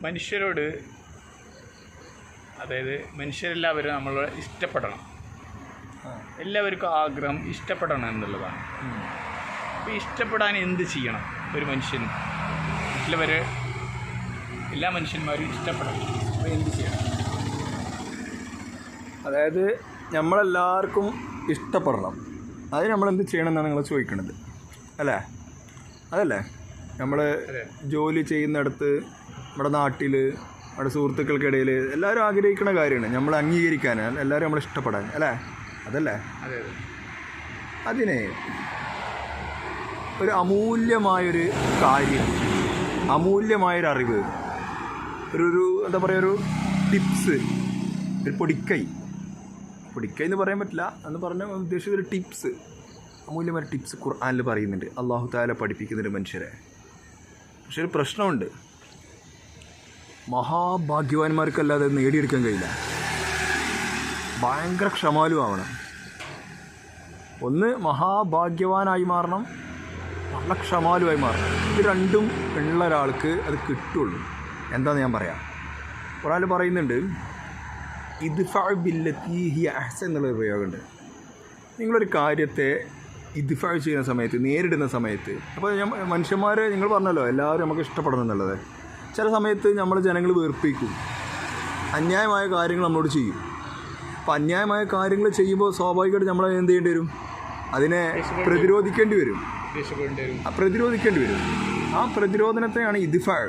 മനുഷ്യരോട്, അതായത് മനുഷ്യരെല്ലാവരും നമ്മളെ ഇഷ്ടപ്പെടണം. എല്ലാവർക്കും ആഗ്രഹം ഇഷ്ടപ്പെടണം എന്നുള്ളതാണ്. അപ്പോൾ ഇഷ്ടപ്പെടാൻ എന്ത് ചെയ്യണം? ഒരു മനുഷ്യൻ എല്ലാ മനുഷ്യന്മാരും ഇഷ്ടപ്പെടണം. അപ്പോൾ എന്ത് ചെയ്യണം? അതായത് നമ്മളെല്ലാവർക്കും ഇഷ്ടപ്പെടണം. അത് നമ്മളെന്ത് ചെയ്യണം എന്നാണ് നിങ്ങൾ ചോദിക്കണത് അല്ലേ? അതല്ലേ നമ്മൾ ജോലി ചെയ്യുന്നിടത്ത്, നമ്മുടെ നാട്ടിൽ, നമ്മുടെ സുഹൃത്തുക്കൾക്കിടയിൽ എല്ലാവരും ആഗ്രഹിക്കുന്ന കാര്യമാണ് നമ്മൾ അംഗീകരിക്കാൻ, എല്ലാവരും നമ്മൾ ഇഷ്ടപ്പെടാൻ അല്ലേ? അതല്ലേ? അതിനെ ഒരു അമൂല്യമായൊരു കാര്യം, അമൂല്യമായൊരു അറിവ്, ഒരു എന്താ പറയുക, ഒരു ടിപ്സ്, ഒരു പൊടിക്കൈ എന്ന് പറയാൻ പറ്റില്ല എന്ന് പറഞ്ഞ ഉദ്ദേശിച്ച ഒരു ടിപ്സ്, അമൂല്യമായ ടിപ്സ് ഖുർആനിൽ പറയുന്നുണ്ട്. അള്ളാഹു തആല പഠിപ്പിക്കുന്നൊരു മനുഷ്യരെ. പക്ഷെ ഒരു പ്രശ്നമുണ്ട്, മഹാഭാഗ്യവാന്മാർക്കല്ലാതെ നേടിയെടുക്കാൻ കഴിയില്ല. ഭയങ്കര ക്ഷമാലു ആവണം. ഒന്ന് മഹാഭാഗ്യവാനായി മാറണം, നല്ല ക്ഷമാലുവായി മാറണം. ഇത് രണ്ടും ഉള്ള ഒരാൾക്ക് അത് കിട്ടുള്ളൂ. എന്താണെന്ന് ഞാൻ പറയാം. ഖുർആനിൽ പറയുന്നുണ്ട്, ഇദ്ഫഅ ബില്ലത്തി ഹിയ അഹ്സൻ എന്നുള്ളൊരു പ്രയോഗമുണ്ട്. നിങ്ങളൊരു കാര്യത്തെ ഇദ്ഫഅ ചെയ്യുന്ന സമയത്ത്, നേരിടുന്ന സമയത്ത്, അപ്പോൾ മനുഷ്യന്മാർ, നിങ്ങൾ പറഞ്ഞല്ലോ എല്ലാവരും നമുക്ക് ഇഷ്ടപ്പെടണം എന്നുള്ളത്. ചില സമയത്ത് നമ്മൾ ജനങ്ങൾ വെറുപ്പിക്കും, അന്യായമായ കാര്യങ്ങൾ നമ്മളോട് ചെയ്യും. അപ്പോൾ അന്യായമായ കാര്യങ്ങൾ ചെയ്യുമ്പോൾ സ്വാഭാവികമായിട്ട് നമ്മൾ എന്ത് ചെയ്യേണ്ടി വരും? അതിനെ പ്രതിരോധിക്കേണ്ടി വരും. ആ പ്രതിരോധനത്തെയാണ് ഇദ്ഫഅ.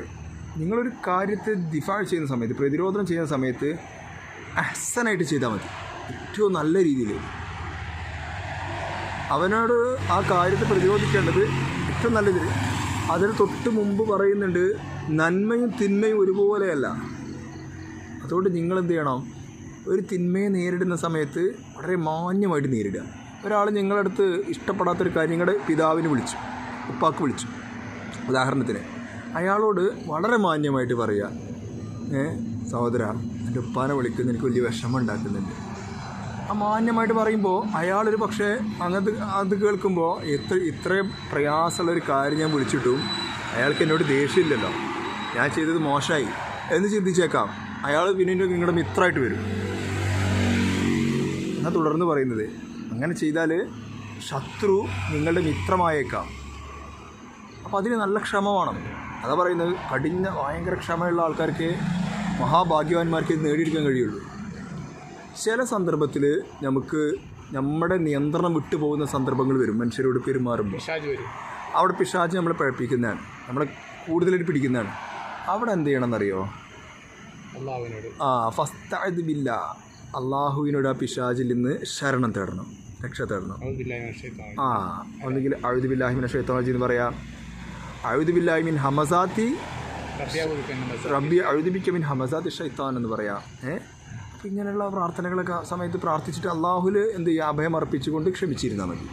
നിങ്ങളൊരു കാര്യത്തെ ദിഫാ ചെയ്യുന്ന സമയത്ത്, പ്രതിരോധനം ചെയ്യുന്ന സമയത്ത് അഹ്സനായിട്ട് ചെയ്താൽ മതി, ഏറ്റവും നല്ല രീതിയിൽ. അവനോട് ആ കാര്യത്തെ പ്രതിരോധിക്കേണ്ടത് ഏറ്റവും നല്ല രീതിയിൽ. അതിന് തൊട്ട് മുമ്പ് പറയുന്നുണ്ട്, നന്മയും തിന്മയും ഒരുപോലെയല്ല. അതുകൊണ്ട് നിങ്ങളെന്ത് ചെയ്യണം? ഒരു തിന്മയെ നേരിടുന്ന സമയത്ത് വളരെ മാന്യമായിട്ട് നേരിടുക. ഒരാൾ നിങ്ങളടുത്ത് ഇഷ്ടപ്പെടാത്തൊരു കാര്യം നിങ്ങളുടെ പിതാവിന് വിളിച്ചു, ഉപ്പാക്ക് വിളിച്ചു ഉദാഹരണത്തിന്, അയാളോട് വളരെ മാന്യമായിട്ട് പറയുക, സഹോദര, എൻ്റെ ഉപ്പാനെ വിളിക്കുന്ന എനിക്ക് വലിയ വിഷമം ഉണ്ടാക്കുന്നുണ്ട്. ആ മാന്യമായിട്ട് പറയുമ്പോൾ അയാളൊരു പക്ഷേ അത് കേൾക്കുമ്പോൾ ഇത്രയും പ്രയാസമുള്ളൊരു കാര്യം ഞാൻ വിളിച്ചിട്ടും അയാൾക്ക് എന്നോട് ദേഷ്യമില്ലല്ലോ, ഞാൻ ചെയ്തത് മോശമായി എന്ന് ചിന്തിച്ചേക്കാം. അയാൾ പിന്നെ നിങ്ങളുടെ മിത്രമായിട്ട് വരും. എന്നാൽ തുടർന്ന് പറയുന്നത്, അങ്ങനെ ചെയ്താൽ ശത്രു നിങ്ങളുടെ മിത്രമായേക്കാം. അപ്പോൾ അതിന് നല്ല ക്ഷമ വേണം. അതാ പറയുന്നത്, ഭയങ്കര ക്ഷമയുള്ള ആൾക്കാർക്ക്, മഹാഭാഗ്യവാന്മാർക്ക് ഇത് നേടിയെടുക്കാൻ കഴിയുള്ളൂ. ചില സന്ദർഭത്തിൽ നമുക്ക് നമ്മുടെ നിയന്ത്രണം വിട്ടു പോകുന്ന സന്ദർഭങ്ങൾ വരും. മനുഷ്യരോട് പെരുമാറുമ്പോൾ അവിടെ പിശാച് നമ്മളെ പഴപ്പിക്കുന്നതാണ്, നമ്മളെ കൂടുതലായിട്ട് പിടിക്കുന്നതാണ്. അവിടെ എന്ത് ചെയ്യണമെന്നറിയോ? ഫസ്തഅദ് ബില്ലാഹ്, അള്ളാഹുവിനോട് ആ പിശാചിൽ നിന്ന് ശരണം തേടണം, രക്ഷ തേടണം. ഒന്നുകിൽ അഊദു ബില്ലാഹി മിനശ് ശൈത്വാനിർ റജീം എന്ന് പറയാം, അഊദു ബില്ലാഹി മിൻ ഹമസാത്തി റബ്ബി അഊദു ബിക മിൻ ഹമസാത്തി ശൈത്താൻ എന്ന് പറയാം. അപ്പോൾ ഇങ്ങനെയുള്ള പ്രാർത്ഥനകളൊക്കെ സമയത്ത് പ്രാർത്ഥിച്ചിട്ട് അള്ളാഹുൽ എന്ത് ചെയ്യുക? അഭയം അർപ്പിച്ചുകൊണ്ട് ക്ഷമിച്ചിരുന്നാൽ മതി.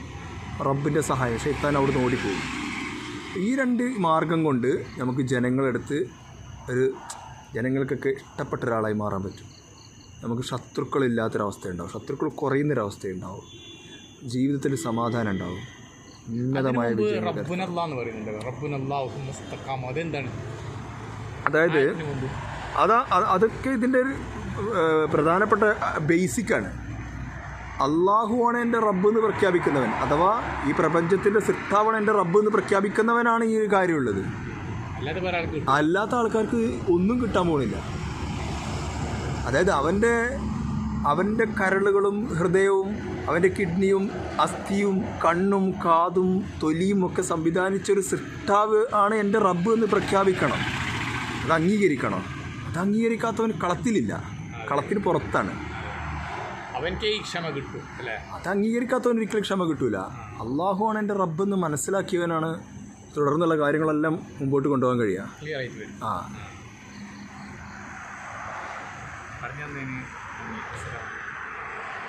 റബ്ബിൻ്റെ സഹായം, ശൈത്താൻ അവിടുന്ന് ഓടിപ്പോയി. ഈ രണ്ട് മാർഗം കൊണ്ട് നമുക്ക് ജനങ്ങൾക്കൊക്കെ ഇഷ്ടപ്പെട്ട ഒരാളായി മാറാൻ പറ്റും. നമുക്ക് ശത്രുക്കളില്ലാത്തൊരവസ്ഥയുണ്ടാവും, ശത്രുക്കൾ കുറയുന്നൊരവസ്ഥയുണ്ടാവും, ജീവിതത്തിൽ സമാധാനം ഉണ്ടാവും, ഉന്നതമായ വിജയം. അതായത് അതൊക്കെ ഇതിൻ്റെ ഒരു പ്രധാനപ്പെട്ട ബേസിക്കാണ്. അള്ളാഹുവാണ് എൻ്റെ റബ്ബ് എന്ന് പ്രഖ്യാപിക്കുന്നവൻ, അഥവാ ഈ പ്രപഞ്ചത്തിൻ്റെ സൃഷ്ടാവാണ് എൻ്റെ റബ്ബ് എന്ന് പ്രഖ്യാപിക്കുന്നവനാണ് ഈ കാര്യമുള്ളത്. അല്ലാത്ത ആൾക്കാർക്ക് ഒന്നും കിട്ടാൻ പോകുന്നില്ല. അതായത് അവൻ്റെ കരളുകളും ഹൃദയവും അവൻ്റെ കിഡ്നിയും അസ്ഥിയും കണ്ണും കാതും തൊലിയും ഒക്കെ സംവിധാനിച്ചൊരു സൃഷ്ടാവ് ആണ് എൻ്റെ റബ്ബ് എന്ന് പ്രഖ്യാപിക്കണം, അത് അംഗീകരിക്കണം. അത് അംഗീകരിക്കാത്തവൻ കളത്തിലില്ല, കളത്തിന് പുറത്താണ്. അത് അംഗീകരിക്കാത്തവൻ ഒരിക്കലും ക്ഷമ കിട്ടൂല. അള്ളാഹുവാണ് എൻ്റെ റബ്ബെന്ന് മനസ്സിലാക്കിയവനാണ് തുടർന്നുള്ള കാര്യങ്ങളെല്ലാം മുമ്പോട്ട് കൊണ്ടുപോകാൻ കഴിയുക.